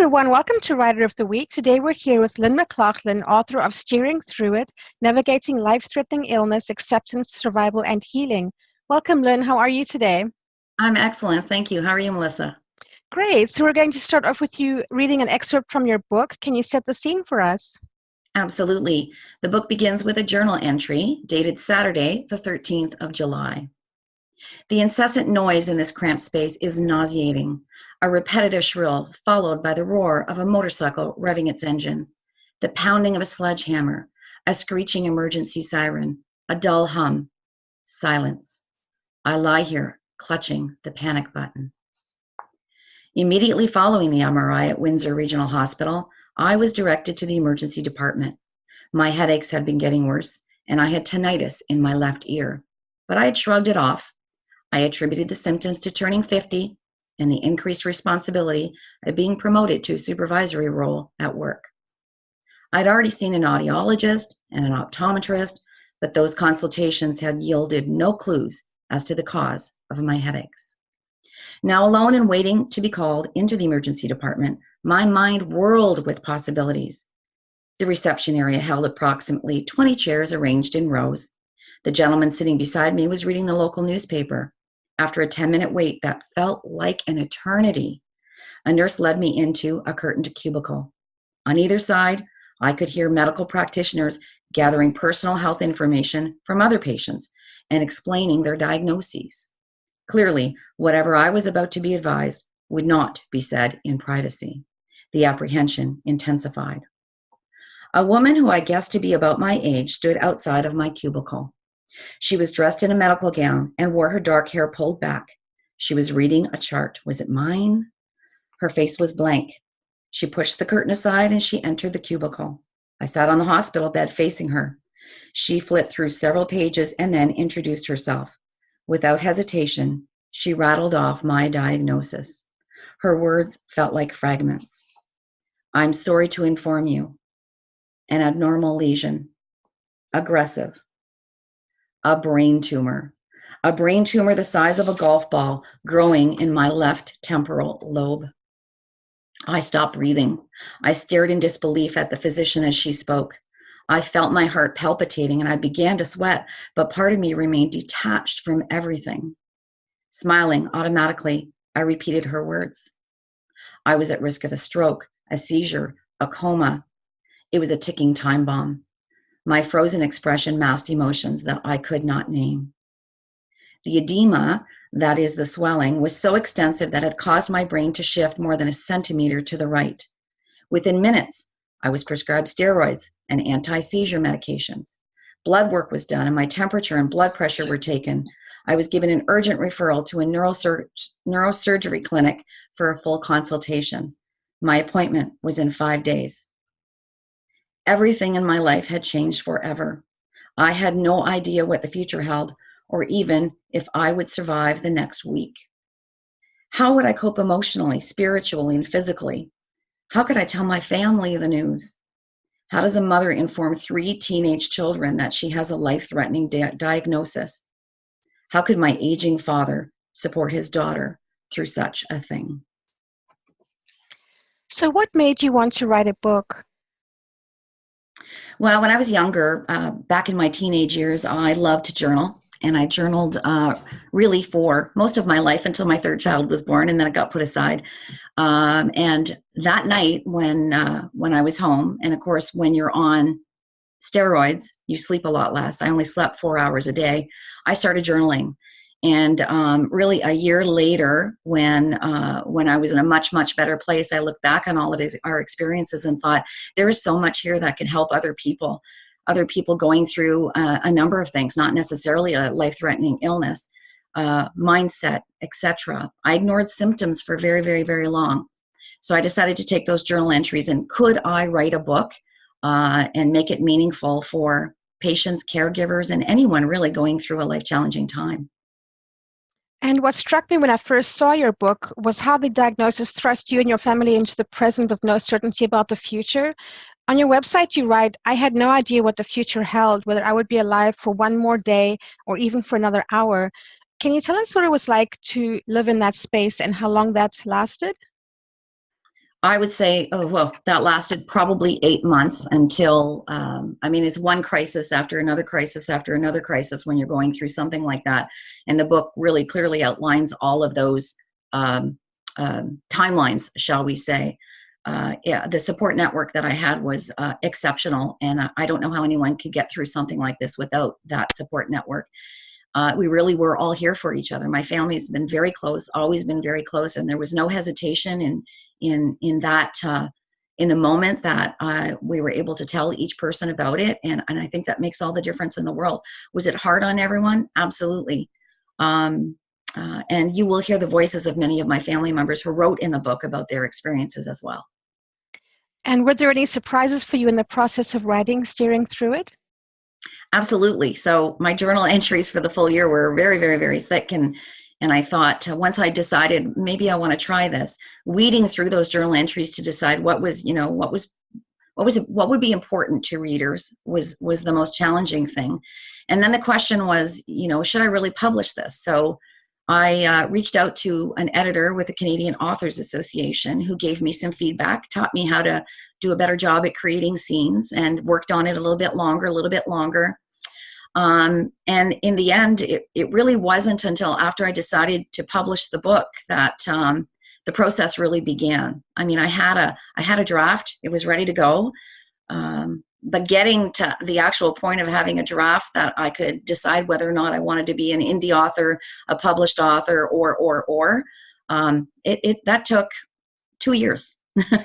everyone. Welcome to Writer of the Week. Today we're here with Lynn McLaughlin, author of Steering Through It, Navigating Life-Threatening Illness, Acceptance, Survival, and Healing. Welcome, Lynn. How are you today? I'm excellent. Thank you. How are you, Melissa? Great. So we're going to start off with you reading an excerpt from your book. Can you set the scene for us? Absolutely. The book begins with a journal entry dated Saturday, the 13th of July. The incessant noise in this cramped space is nauseating. A repetitive shrill followed by the roar of a motorcycle revving its engine, the pounding of a sledgehammer, a screeching emergency siren, a dull hum. Silence. I lie here, clutching the panic button. Immediately following the MRI at Windsor Regional Hospital, I was directed to the emergency department. My headaches had been getting worse, and I had tinnitus in my left ear. But I had shrugged it off. I attributed the symptoms to turning 50 and the increased responsibility of being promoted to a supervisory role at work. I'd already seen an audiologist and an optometrist, but those consultations had yielded no clues as to the cause of my headaches. Now alone and waiting to be called into the emergency department, my mind whirled with possibilities. The reception area held approximately 20 chairs arranged in rows. The gentleman sitting beside me was reading the local newspaper. After a 10-minute wait that felt like an eternity, a nurse led me into a curtained cubicle. On either side, I could hear medical practitioners gathering personal health information from other patients and explaining their diagnoses. Clearly, whatever I was about to be advised would not be said in privacy. The apprehension intensified. A woman who I guessed to be about my age stood outside of my cubicle. She was dressed in a medical gown and wore her dark hair pulled back. She was reading a chart. Was it mine? Her face was blank. She pushed the curtain aside and she entered the cubicle. I sat on the hospital bed facing her. She flipped through several pages and then introduced herself. Without hesitation, she rattled off my diagnosis. Her words felt like fragments. I'm sorry to inform you. An abnormal lesion. Aggressive. A brain tumor the size of a golf ball growing in my left temporal lobe. I stopped breathing. I stared in disbelief at the physician as she spoke. I felt my heart palpitating and I began to sweat, but part of me remained detached from everything. Smiling automatically, I repeated her words. I was at risk of a stroke, a seizure, a coma. It was a ticking time bomb. My frozen expression masked emotions that I could not name. The edema, that is the swelling, was so extensive that it caused my brain to shift more than a centimeter to the right. Within minutes, I was prescribed steroids and anti-seizure medications. Blood work was done and my temperature and blood pressure were taken. I was given an urgent referral to a neurosurgery clinic for a full consultation. My appointment was in 5 days. Everything in my life had changed forever. I had no idea what the future held, or even if I would survive the next week. How would I cope emotionally, spiritually, and physically? How could I tell my family the news? How does a mother inform 3 teenage children that she has a life-threatening diagnosis? How could my aging father support his daughter through such a thing? So what made you want to write a book? Well, when I was younger, back in my teenage years, I loved to journal. And I journaled really for most of my life until my 3rd child was born, and then it got put aside. And that night when I was home, and of course, when you're on steroids, you sleep a lot less. I only slept 4 hours a day. I started journaling. And really a year later, when I was in a much, much better place, I looked back on all of our experiences and thought, there is so much here that can help other people going through a number of things, not necessarily a life-threatening illness, mindset, etc. I ignored symptoms for very, very, very long. So I decided to take those journal entries and could I write a book and make it meaningful for patients, caregivers, and anyone really going through a life-challenging time. And what struck me when I first saw your book was how the diagnosis thrust you and your family into the present with no certainty about the future. On your website, you write, I had no idea what the future held, whether I would be alive for one more day or even for another hour. Can you tell us what it was like to live in that space and how long that lasted? I would say, oh, well, that lasted probably 8 months until, it's one crisis after another crisis after another crisis when you're going through something like that. And the book really clearly outlines all of those um, timelines, shall we say. Yeah, the support network that I had was exceptional. And I don't know how anyone could get through something like this without that support network. We really were all here for each other. My family has been very close, always been very close, and there was no hesitation in that in the moment that we were able to tell each person about it, and I think that makes all the difference in the world. Was it hard on everyone? Absolutely. And you will hear the voices of many of my family members who wrote in the book about their experiences as well. And were there any surprises for you in the process of writing, steering through it? Absolutely. So my journal entries for the full year were very, very, very thick. And I thought once I decided maybe I want to try this, weeding through those journal entries to decide what would be important to readers was the most challenging thing. And then the question was, should I really publish this? So I reached out to an editor with the Canadian Authors Association who gave me some feedback, taught me how to do a better job at creating scenes, and worked on it a little bit longer. And in the end, it really wasn't until after I decided to publish the book that the process really began. I mean, I had a draft; it was ready to go. But getting to the actual point of having a draft that I could decide whether or not I wanted to be an indie author, a published author, or that took 2 years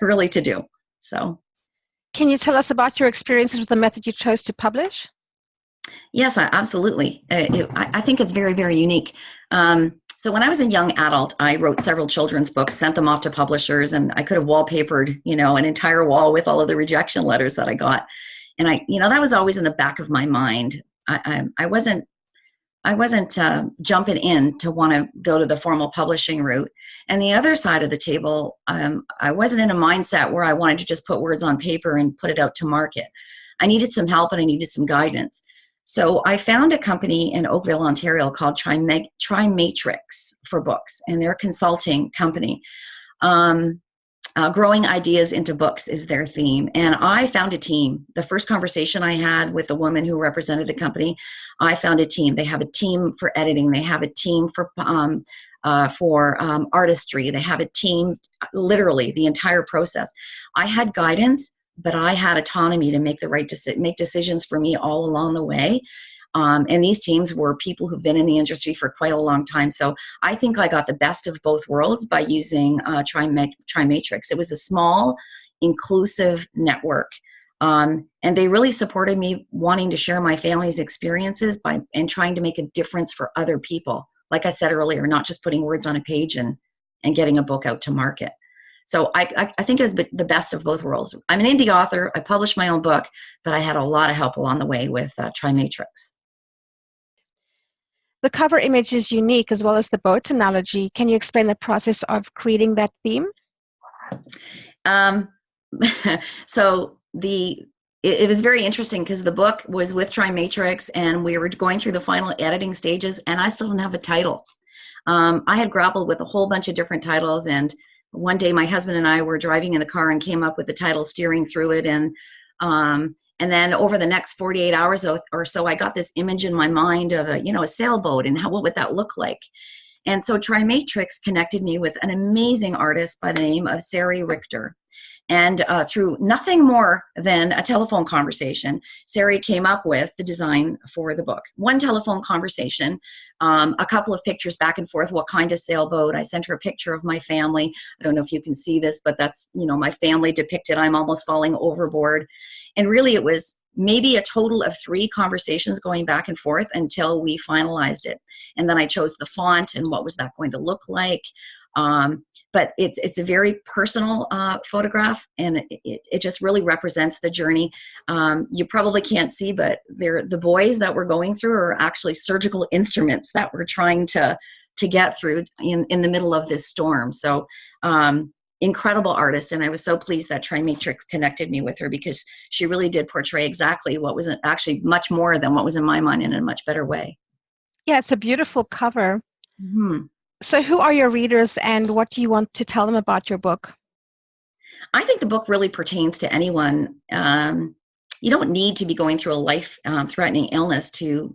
really to do. So, can you tell us about your experiences with the method you chose to publish? Yes, absolutely. I think it's very, very unique. So when I was a young adult, I wrote several children's books, sent them off to publishers, and I could have wallpapered, an entire wall with all of the rejection letters that I got. And that was always in the back of my mind. I wasn't jumping in to want to go to the formal publishing route. And the other side of the table, I wasn't in a mindset where I wanted to just put words on paper and put it out to market. I needed some help and I needed some guidance. So I found a company in Oakville, Ontario called Trimatrix for books, and they're a consulting company. Growing ideas into books is their theme. And I found a team. The first conversation I had with the woman who represented the company, I found a team. They have a team for editing. They have a team for artistry. They have a team, literally the entire process. I had guidance, but I had autonomy to make make decisions for me all along the way. And these teams were people who've been in the industry for quite a long time. So I think I got the best of both worlds by using Trimatrix. It was a small, inclusive network. And they really supported me wanting to share my family's experiences and trying to make a difference for other people. Like I said earlier, not just putting words on a page and getting a book out to market. So I think it was the best of both worlds. I'm an indie author. I published my own book, but I had a lot of help along the way with Trimatrix. The cover image is unique as well as the boat analogy. Can you explain the process of creating that theme? So it was very interesting because the book was with Trimatrix and we were going through the final editing stages and I still didn't have a title. I had grappled with a whole bunch of different titles, and one day my husband and I were driving in the car and came up with the title Steering Through It. And then over the next 48 hours or so, I got this image in my mind of a sailboat and what would that look like? And so Trimatrix connected me with an amazing artist by the name of Sari Richter. And through nothing more than a telephone conversation, Sari came up with the design for the book. One telephone conversation, a couple of pictures back and forth, what kind of sailboat. I sent her a picture of my family. I don't know if you can see this, but that's, my family depicted. I'm almost falling overboard. And really it was maybe a total of 3 conversations going back and forth until we finalized it. And then I chose the font and what was that going to look like. But it's a very personal photograph, and it just really represents the journey. You probably can't see, but the boys that we're going through are actually surgical instruments that we're trying to get through in the middle of this storm. So incredible artist, and I was so pleased that Trimatrix connected me with her because she really did portray exactly what was actually much more than what was in my mind in a much better way. Yeah, it's a beautiful cover. Mm-hmm. So who are your readers and what do you want to tell them about your book? I think the book really pertains to anyone. You don't need to be going through a life-threatening illness to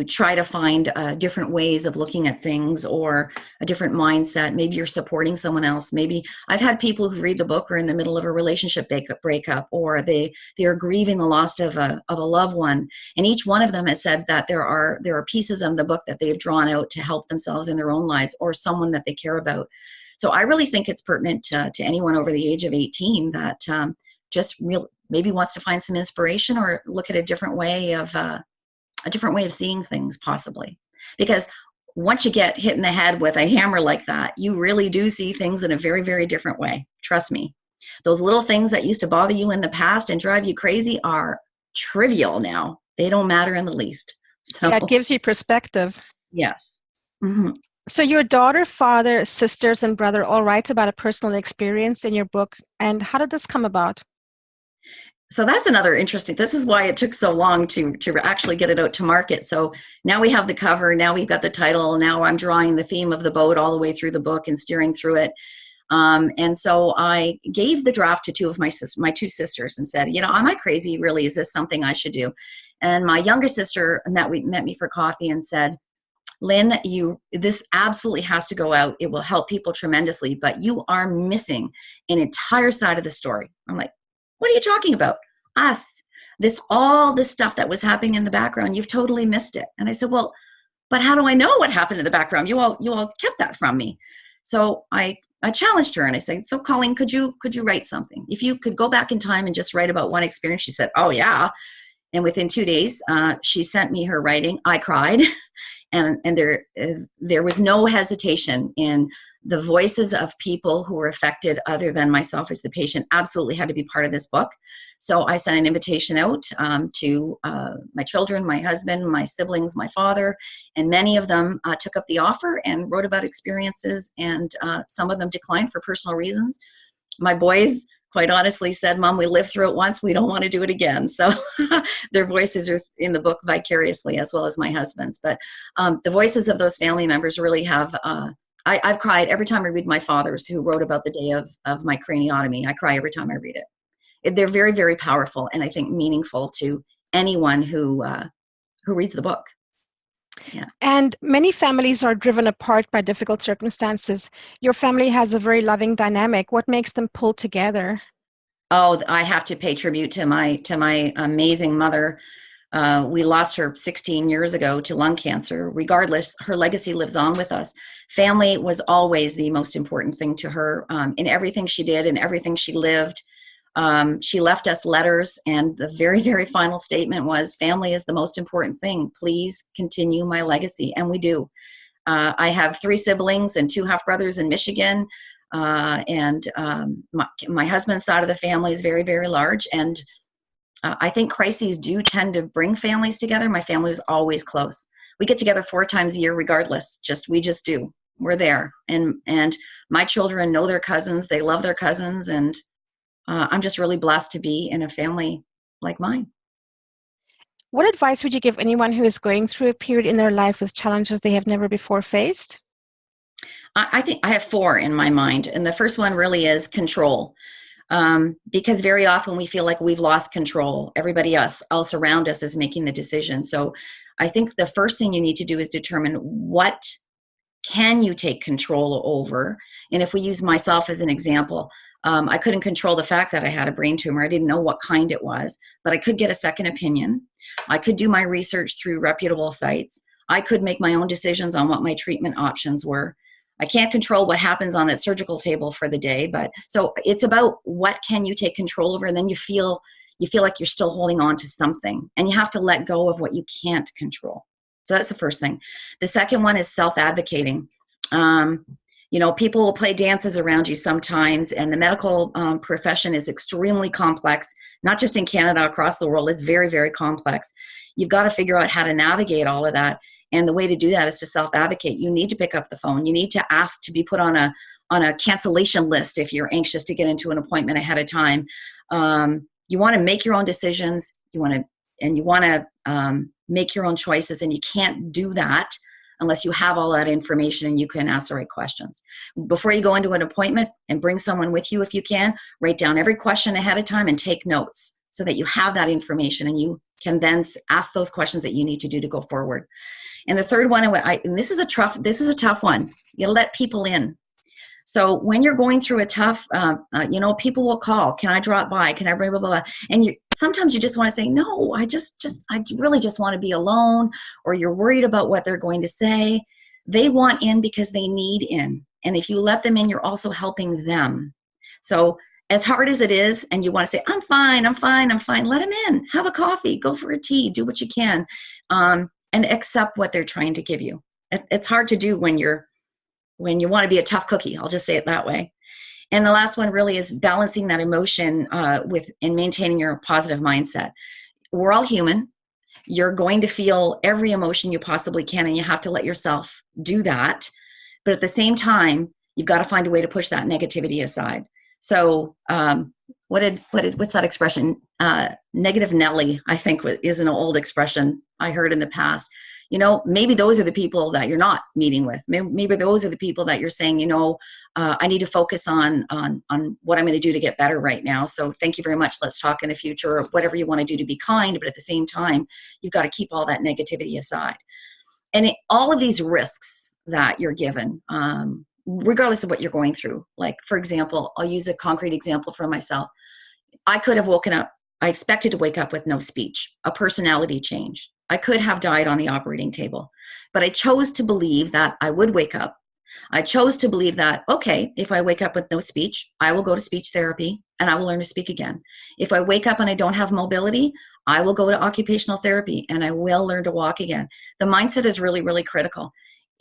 try to find different ways of looking at things, or a different mindset. Maybe you're supporting someone else. Maybe I've had people who read the book are in the middle of a relationship breakup, or they are grieving the loss of a loved one, and each one of them has said that there are pieces of the book that they've drawn out to help themselves in their own lives or someone that they care about. So I really think it's pertinent to anyone over the age of 18 that maybe wants to find some inspiration or look at a different way of seeing things, possibly. Because once you get hit in the head with a hammer like that, you really do see things in a very, very different way. Trust me. Those little things that used to bother you in the past and drive you crazy are trivial now. They don't matter in the least. So Yeah, it gives you perspective. yes. Mm-hmm. So your daughter, father, sisters, and brother all write about a personal experience in your book. And how did this come about? So that's another interesting, this is why it took so long to actually get it out to market. So now we have the cover, now we've got the title, now I'm drawing the theme of the boat all the way through the book and steering through it. And so I gave the draft to two of my two sisters and said, am I crazy? Really, is this something I should do? And my younger sister met me for coffee and said, Lynn, this absolutely has to go out. It will help people tremendously, but you are missing an entire side of the story. I'm like, what are you talking about? Us. All this stuff that was happening in the background, you've totally missed it. And I said, well, but how do I know what happened in the background? You all kept that from me. So I challenged her and I said, so Colleen, could you write something? If you could go back in time and just write about one experience. She said, oh yeah. And within 2 days, she sent me her writing. I cried. And there was no hesitation in the voices of people who were affected other than myself as the patient absolutely had to be part of this book. So I sent an invitation out to my children, my husband, my siblings, my father, and many of them took up the offer and wrote about experiences, and some of them declined for personal reasons. My boys quite honestly said, Mom, we lived through it once, we don't want to do it again. So their voices are in the book vicariously, as well as my husband's. But the voices of those family members really have, I've cried every time I read my father's, who wrote about the day of my craniotomy. I cry every time I read it. They're very, very powerful, and I think meaningful to anyone who reads the book. Yeah. And many families are driven apart by difficult circumstances. Your family has a very loving dynamic. What makes them pull together? Oh, I have to pay tribute to my amazing mother. We lost her 16 years ago to lung cancer. Regardless, her legacy lives on with us. Family was always the most important thing to her in everything she did and everything she lived. She left us letters, and the very, very final statement was, family is the most important thing. Please continue my legacy. And we do. I have 3 siblings and 2 half-brothers in Michigan. And my husband's side of the family is very, very large. And I think crises do tend to bring families together. My family was always close. We get together 4 times a year regardless. We just do. We're there. And my children know their cousins. They love their cousins. And I'm just really blessed to be in a family like mine. What advice would you give anyone who is going through a period in their life with challenges they have never before faced? I think I have 4 in my mind. And the first one really is control. Because very often we feel like we've lost control. Everybody else around us is making the decision. So I think the first thing you need to do is determine what can you take control over. And if we use myself as an example, I couldn't control the fact that I had a brain tumor. I didn't know what kind it was, but I could get a second opinion. I could do my research through reputable sites. I could make my own decisions on what my treatment options were. I can't control what happens on that surgical table for the day, but so it's about what can you take control over, and then you feel like you're still holding on to something, and you have to let go of what you can't control. So that's the first thing. The second one is self-advocating. People will play dances around you sometimes, and the medical profession is extremely complex, not just in Canada, across the world. It's very, very complex. You've got to figure out how to navigate all of that. And the way to do that is to self-advocate. You need to pick up the phone. You need to ask to be put on a cancellation list if you're anxious to get into an appointment ahead of time. You want to make your own decisions. You want to make your own choices, and you can't do that unless you have all that information and you can ask the right questions. Before you go into an appointment, and bring someone with you if you can, write down every question ahead of time and take notes so that you have that information and you can then ask those questions that you need to do to go forward. And the third one, and this is a tough one. You let people in. So when you're going through a tough, people will call. Can I drop by? Can I blah, blah, blah? And sometimes you just want to say, no, I really just want to be alone, or you're worried about what they're going to say. They want in because they need in. And if you let them in, you're also helping them. So as hard as it is, and you want to say, I'm fine, let them in. Have a coffee, go for a tea, do what you can, and accept what they're trying to give you. It's hard to do when you want to be a tough cookie. I'll just say it that way. And the last one really is balancing that emotion and maintaining your positive mindset. We're all human. You're going to feel every emotion you possibly can, and you have to let yourself do that. But at the same time, you've got to find a way to push that negativity aside. So what's that expression? Negative Nelly, I think, is an old expression I heard in the past. Maybe those are the people that you're not meeting with. Maybe those are the people that you're saying, I need to focus on what I'm going to do to get better right now. So thank you very much. Let's talk in the future, or whatever you want to do to be kind. But at the same time, you've got to keep all that negativity aside. And all of these risks that you're given, regardless of what you're going through. Like, for example, I'll use a concrete example for myself. I could have woken up. I expected to wake up with no speech, a personality change. I could have died on the operating table, but I chose to believe that I would wake up. I chose to believe that, okay, if I wake up with no speech, I will go to speech therapy and I will learn to speak again. If I wake up and I don't have mobility, I will go to occupational therapy and I will learn to walk again. The mindset is really, really critical.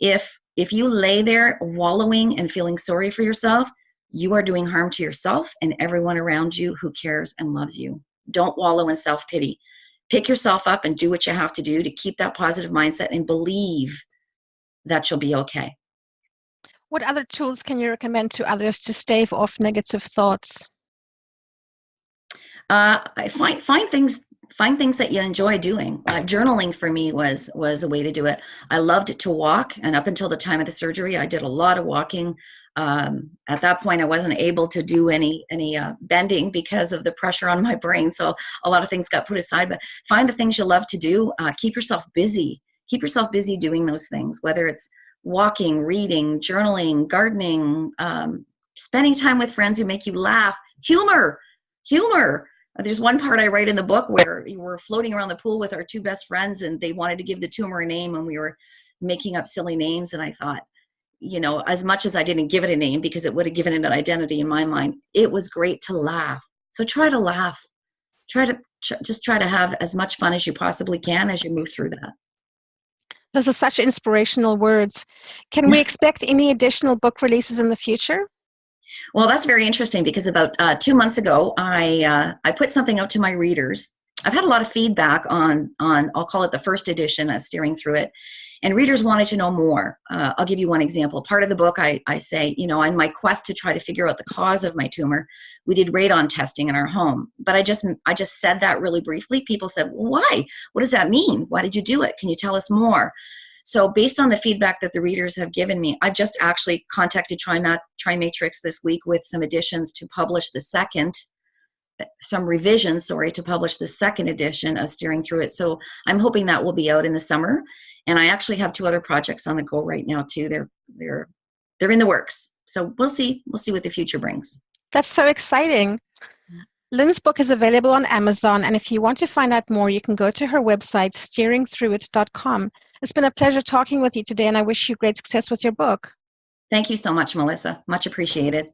If you lay there wallowing and feeling sorry for yourself, you are doing harm to yourself and everyone around you who cares and loves you. Don't wallow in self-pity. Pick yourself up and do what you have to do to keep that positive mindset and believe that you'll be okay. What other tools can you recommend to others to stave off negative thoughts? Find things that you enjoy doing. Journaling for me was a way to do it. I loved to walk, and up until the time of the surgery, I did a lot of walking. At that point, I wasn't able to do any bending because of the pressure on my brain. So a lot of things got put aside, but find the things you love to do. Keep yourself busy. Keep yourself busy doing those things, whether it's walking, reading, journaling, gardening, spending time with friends who make you laugh. Humor. There's one part I write in the book where we were floating around the pool with our two best friends and they wanted to give the tumor a name and we were making up silly names. And I thought, as much as I didn't give it a name because it would have given it an identity in my mind, it was great to laugh. So try to laugh. Try to have as much fun as you possibly can as you move through that. Those are such inspirational words. Can we expect any additional book releases in the future? Well, that's very interesting because about 2 months ago, I put something out to my readers. I've had a lot of feedback on I'll call it the first edition of Steering Through It, and readers wanted to know more. I'll give you one example. Part of the book, I say, on my quest to try to figure out the cause of my tumor, we did radon testing in our home. But I just said that really briefly. People said, well, why? What does that mean? Why did you do it? Can you tell us more? So based on the feedback that the readers have given me, I've just actually contacted TriMatrix this week with some additions to publish some revisions to publish the second edition of Steering Through It. So I'm hoping that will be out in the summer. And I actually have 2 other projects on the go right now too. They're in the works. So we'll see what the future brings. That's so exciting. Lynn's book is available on Amazon, and if you want to find out more, you can go to her website, steeringthroughit.com. It's been a pleasure talking with you today, and I wish you great success with your book. Thank you so much, Melissa. Much appreciated.